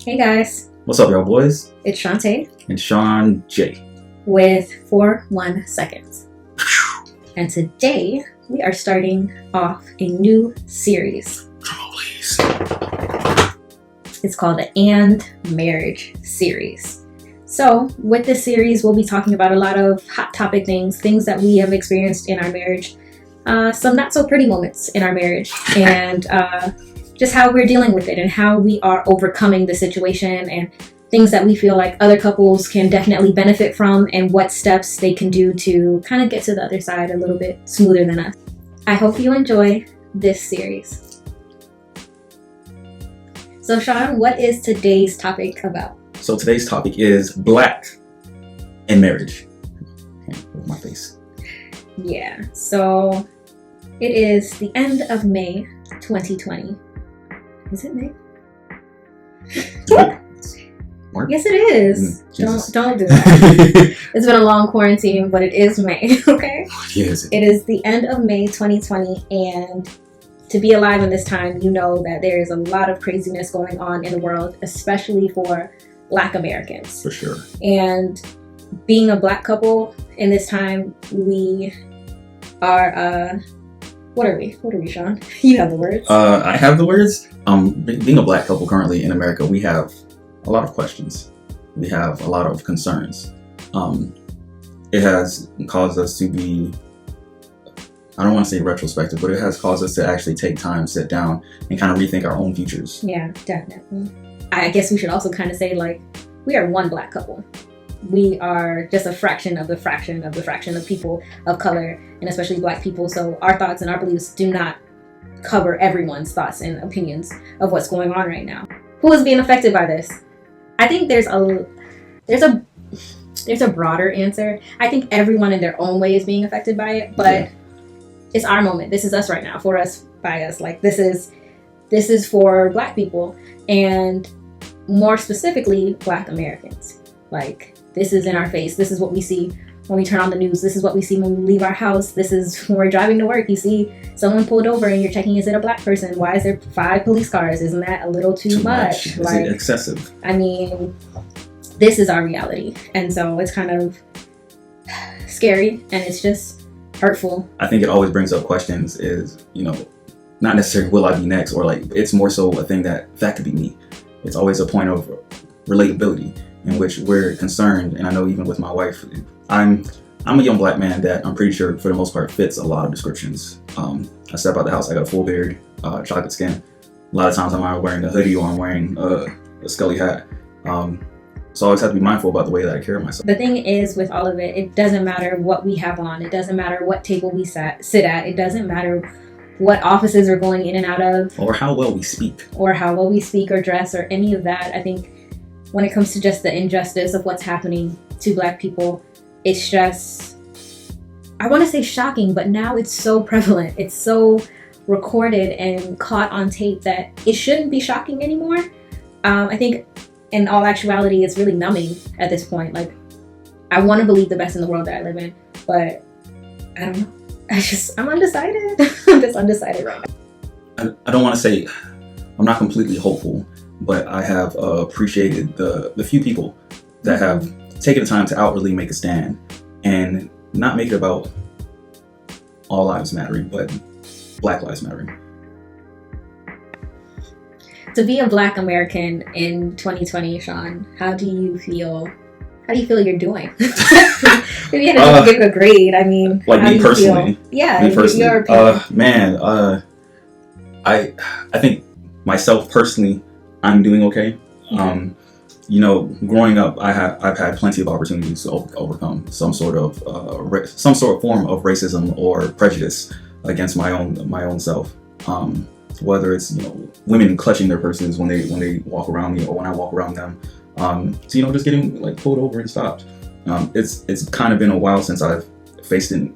Hey guys, What's up, y'all boys? it's Shantae And Sean J. with 41 Seconds. And today we are starting off a new series. Oh, please. It's called the And Marriage series. So with this series, we'll be talking about a lot of hot topic things that we have experienced in our marriage, some not so pretty moments in our marriage, and just how we're dealing with it and how we are overcoming the situation and things that we feel like other couples can definitely benefit from and what steps they can do to kind of get to the other side a little bit smoother than us. I hope you enjoy this series. So Sean, what is today's topic about? So today's topic is black and marriage. With my face. Yeah, so it is the end of May 2020. Is it May? Mark? Yes, it is. Jesus. Don't do that. It's been a long quarantine, but it is May, okay? Yes. It is the end of May 2020, and to be alive in this time, you know that there is a lot of craziness going on in the world, especially for Black Americans. For sure. And being a Black couple in this time, we are, what are we, Sean? You have the words. I have the words. Being a Black couple currently in America, we have a lot of questions. We have a lot of concerns. It has caused us to be, I don't want to say retrospective, but it has caused us to actually take time, sit down, and kind of rethink our own futures. Yeah, definitely. I guess we should also kind of say, like, we are one Black couple. We are just a fraction of the fraction of the fraction of people of color, and especially Black people. So our thoughts and our beliefs do not cover everyone's thoughts and opinions of what's going on right now. Who is being affected by this? I think there's a broader answer. I think everyone in their own way is being affected by it, but it's our moment. This is us right now, for us, by us. Like, this is for Black people, and more specifically, Black Americans. Like, this is in our face. This is what we see when we turn on the news. This is what we see when we leave our house. This is when we're driving to work. You see someone pulled over and you're checking, is it a Black person? Why is there 5 police cars? Isn't that a little too much? Is Like, it excessive? I mean, this is our reality. And so it's kind of scary and it's just hurtful. I think it always brings up questions is, not necessarily will I be next, or like, it's more so a thing that could be me. It's always a point of relatability in which we're concerned. And I know even with my wife, I'm a young Black man that I'm pretty sure for the most part fits a lot of descriptions. I step out the house, I got a full beard, chocolate skin. A lot of times I'm either wearing a hoodie or I'm wearing a scully hat. So I always have to be mindful about the way that I carry myself. The thing is, with all of it, it doesn't matter what we have on. It doesn't matter what table we sit at. It doesn't matter what offices we're going in and out of. Or how well we speak. Or how well we speak or dress or any of that. I think when it comes to just the injustice of what's happening to Black people, it's just, I want to say shocking, but now it's so prevalent. It's so recorded and caught on tape that it shouldn't be shocking anymore. I think in all actuality, it's really numbing at this point. Like, I want to believe the best in the world that I live in, but I don't know. I'm undecided. I'm just undecided right now. I don't want to say I'm not completely hopeful, but I have appreciated the few people that have taken the time to outwardly make a stand and not make it about all lives mattering, but Black lives mattering. To be a Black American in 2020, Sean, how do you feel you're doing? If you had to give it a grade, I mean, like me personally. Yeah, me personally. Your opinion. I think myself personally, I'm doing okay. Growing up, I've had plenty of opportunities to overcome some sort of form of racism or prejudice against my own self. Whether it's women clutching their purses when they walk around me or when I walk around them, just getting like pulled over and stopped. It's kind of been a while since I've faced it.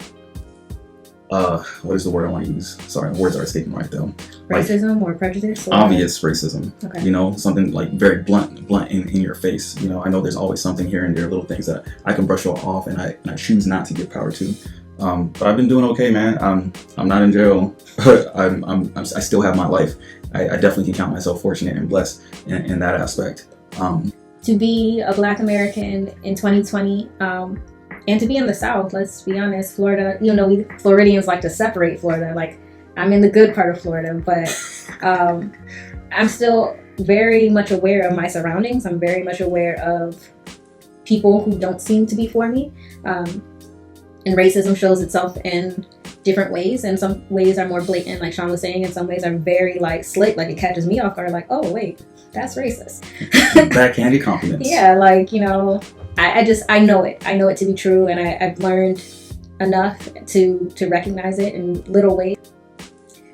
What is the word I want to use? Sorry, words are escaping right though. Racism or prejudice? Or obvious racism. Okay. Something like very blunt in your face. I know there's always something here and there, little things that I can brush off and I choose not to give power to. But I've been doing okay, man. I'm not in jail, but I still have my life. I definitely can count myself fortunate and blessed in that aspect. To be a Black American in 2020, and to be in the South, let's be honest, Florida, you know, we Floridians like to separate Florida. Like, I'm in the good part of Florida, but I'm still very much aware of my surroundings. I'm very much aware of people who don't seem to be for me. And racism shows itself in different ways, and some ways are more blatant, like Sean was saying, and some ways are very like slick, like it catches me off guard, like, oh wait, that's racist. Backhanded compliments. Yeah, like, you know, I know it to be true, and I've learned enough to recognize it in little ways.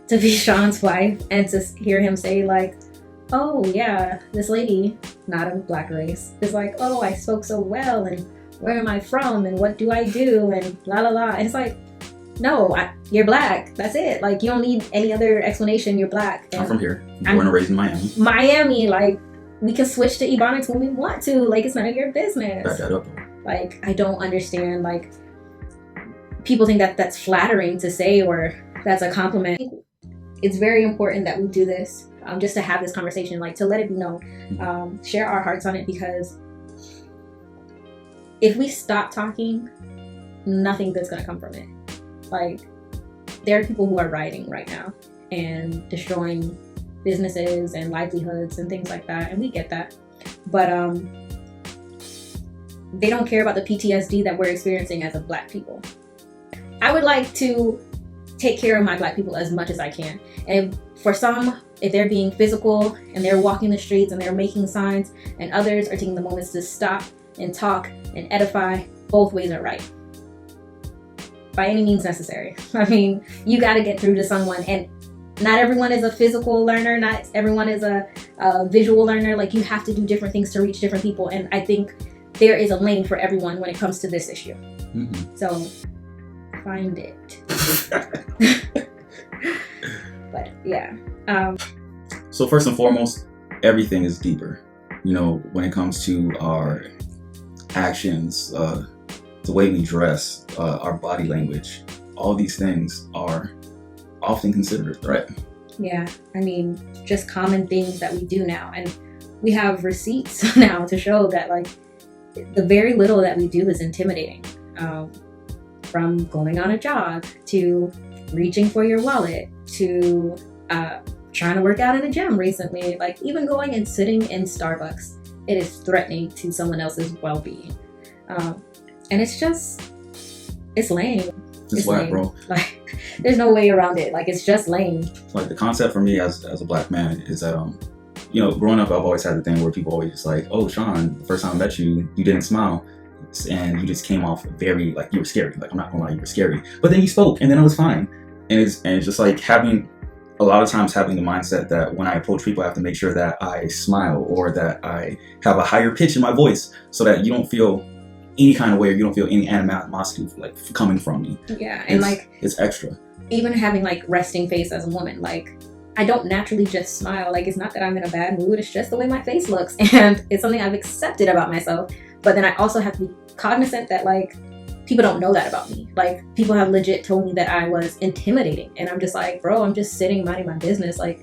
To be Sean's wife and to hear him say like, oh yeah, this lady, not of Black race, is like, oh, I spoke so well, and where am I from, and what do I do, and la la la. And it's like, no, you're Black. That's it. Like, you don't need any other explanation. You're Black. And I'm from here. I'm born and raised in Miami. Miami, like, we can switch to Ebonics when we want to. Like, it's none of your business. Back that up. Like, I don't understand. Like, people think that that's flattering to say, or that's a compliment. It's very important that we do this, just to have this conversation, like, to let it be known, share our hearts on it, because if we stop talking, nothing good's gonna come from it. Like, there are people who are rioting right now and destroying businesses and livelihoods and things like that, and we get that, but they don't care about the PTSD that we're experiencing as a Black people. I would like to take care of my Black people as much as I can, and for some, if they're being physical and they're walking the streets and they're making signs, and others are taking the moments to stop and talk and edify, both ways are right. By any means necessary. I mean, you got to get through to someone, and not everyone is a physical learner, not everyone is a visual learner. Like, you have to do different things to reach different people, and I think there is a lane for everyone when it comes to this issue. So find it. But yeah. So first and foremost, everything is deeper. You know, when it comes to our actions, the way we dress, our body language, all these things are often considered a threat. Yeah, I mean, just common things that we do now. And we have receipts now to show that, like, the very little that we do is intimidating. From going on a jog, to reaching for your wallet, to trying to work out in a gym recently, like, even going and sitting in Starbucks, it is threatening to someone else's well-being. And it's lame. It's whack, bro. Like, there's no way around it. Like, it's just lame. Like, the concept for me as a Black man is that, you know, growing up, I've always had the thing where people always just like, oh, Sean, the first time I met you, you didn't smile. And you just came off very, like, you were scary. Like, I'm not gonna lie, you were scary. But then you spoke, and then I was fine. And it's just like a lot of times having the mindset that when I approach people, I have to make sure that I smile, or that I have a higher pitch in my voice, so that you don't feel any kind of way, or you don't feel any animosity, like, coming from me. Yeah, and it's extra. Even having, like, resting face as a woman, like, I don't naturally just smile. Like, it's not that I'm in a bad mood, it's just the way my face looks, and it's something I've accepted about myself. But then I also have to be cognizant that, like, people don't know that about me. Like, people have legit told me that I was intimidating, and I'm just like, bro, I'm just sitting minding my business. Like,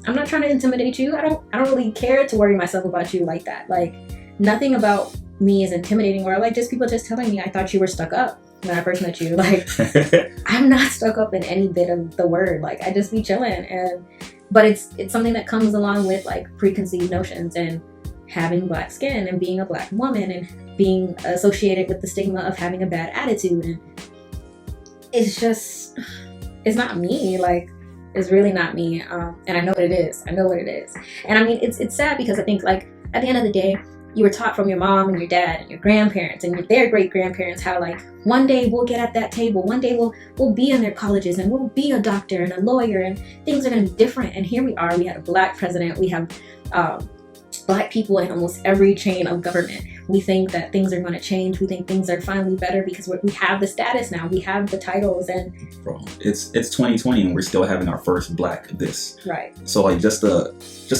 I'm not trying to intimidate you. I don't really care to worry myself about you like that. Like, nothing about me is intimidating, or like just people just telling me I thought you were stuck up when I first met you. Like, I'm not stuck up in any bit of the word. Like, I just be chilling, but it's something that comes along with, like, preconceived notions and having Black skin and being a Black woman and being associated with the stigma of having a bad attitude. And it's not me. Like, it's really not me. And I know what it is. And I mean, it's sad, because I think, like, at the end of the day, you were taught from your mom and your dad and your grandparents and their great grandparents how, like, one day we'll get at that table, one day we'll be in their colleges, and we'll be a doctor and a lawyer, and things are going to be different. And here we are. We had a Black president. We have Black people in almost every chain of government. We think that things are going to change. We think things are finally better because we have the status now. We have the titles. And bro, it's 2020 and we're still having our first Black this. Right. So, like, just to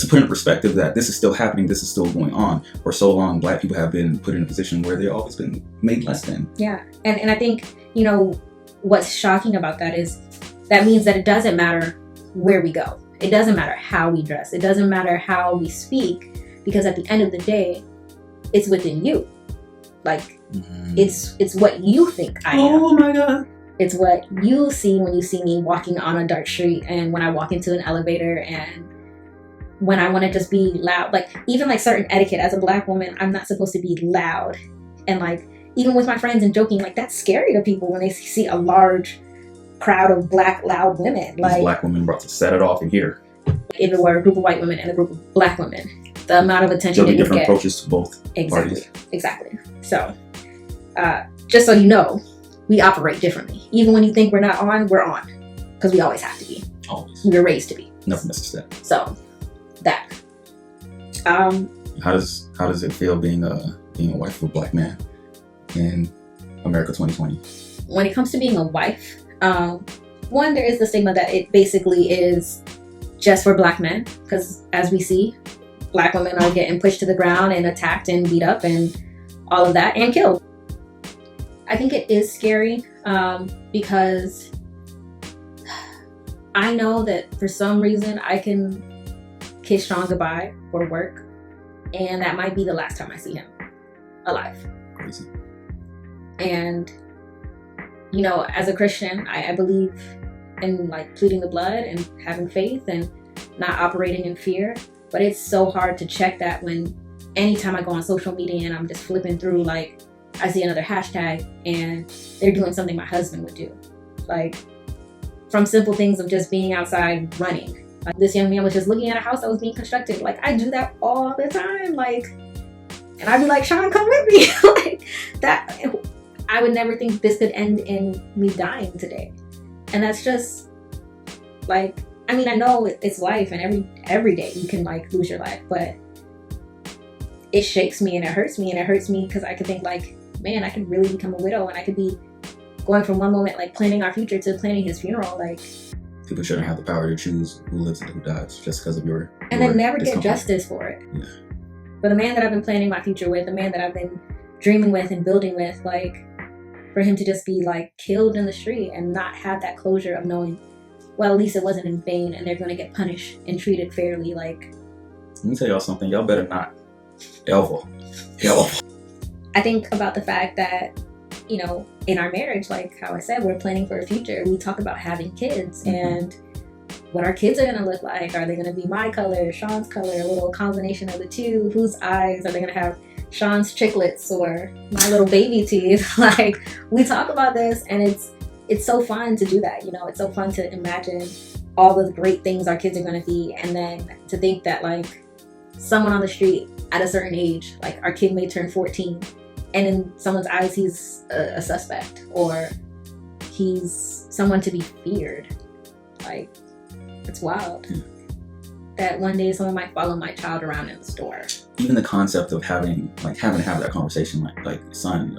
put in perspective that this is still happening, this is still going on. For so long, Black people have been put in a position where they've always been made less than. Yeah. And I think, you know, what's shocking about that is that means that it doesn't matter where we go. It doesn't matter how we dress. It doesn't matter how we speak, because at the end of the day, it's within you. Like, it's what you think I am. Oh my God. It's what you see when you see me walking on a dark street, and when I walk into an elevator, and when I want to just be loud. Like, even like certain etiquette as a Black woman, I'm not supposed to be loud. And like, even with my friends and joking, like, that's scary to people when they see a large crowd of Black loud women. Like, these Black women about to set it off in here. If it were a group of white women and a group of Black women, the amount of attention There'll be it would different get. approaches to both parties. Exactly. So, just so you know, we operate differently. Even when you think we're not on, we're on. Because we always have to be. Always. We were raised to be. Never miss a step. So, that. How does it feel being a wife of a Black man in America 2020? When it comes to being a wife, one, there is the stigma that it basically is just for Black men. Because as we see, Black women are getting pushed to the ground and attacked and beat up and all of that, and killed. I think it is scary because I know that for some reason I can kiss Sean goodbye for work, and that might be the last time I see him alive. Crazy. And, you know, as a Christian, I believe in like pleading the blood and having faith and not operating in fear. But it's so hard to check that when anytime I go on social media and I'm just flipping through, like, I see another hashtag and they're doing something my husband would do. Like, from simple things of just being outside running. Like, this young man was just looking at a house that was being constructed. Like, I do that all the time. Like, and I'd be like, Sean, come with me. Like, that, I would never think this could end in me dying today. And that's just, like, I mean, I know it's life, and every day you can, like, lose your life, but it shakes me and it hurts me, because I could think, like, man, I could really become a widow, and I could be going from one moment, like, planning our future to planning his funeral. Like, people shouldn't have the power to choose who lives and who dies just because of your and then never get justice for it. Yeah. For the man that I've been planning my future with, the man that I've been dreaming with and building with, like, for him to just be, like, killed in the street and not have that closure of knowing, well, at least it wasn't in vain and they're going to get punished and treated fairly. Like, let me tell y'all something. Y'all better not ever. I think about the fact that, you know, in our marriage, like how I said, we're planning for a future. We talk about having kids and what our kids are going to look like. Are they going to be my color, Sean's color, a little combination of the two? Whose eyes? Are they going to have Sean's chiclets or my little baby teeth? Like, we talk about this, and it's so fun to do that. You know, it's so fun to imagine all the great things our kids are going to be, and then to think that, like, someone on the street at a certain age, like, our kid may turn 14, and in someone's eyes he's a suspect, or he's someone to be feared. Like, it's wild. That one day someone might follow my child around in the store. Even the concept of having to have that conversation, like son,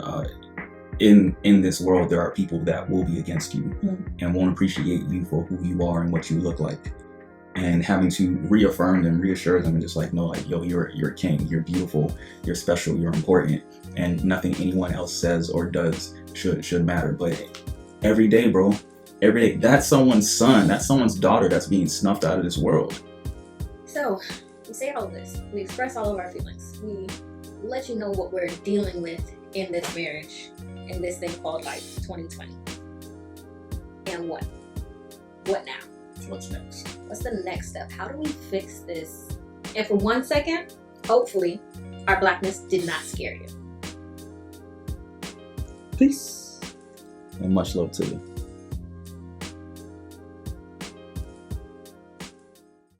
in this world there are people that will be against you and won't appreciate you for who you are and what you look like, and having to reaffirm them, reassure them, and just like, no, like, yo, you're a king, you're beautiful, you're special, you're important, and nothing anyone else says or does should matter. But every day, bro, every day, that's someone's son, that's someone's daughter that's being snuffed out of this world. So we say all of this, we express all of our feelings, we let you know what we're dealing with in this marriage, in this thing called life, 2020. And what now? What's next? What's the next step? How do we fix this? And for 1 second, hopefully, our Blackness did not scare you. Peace. And much love to you.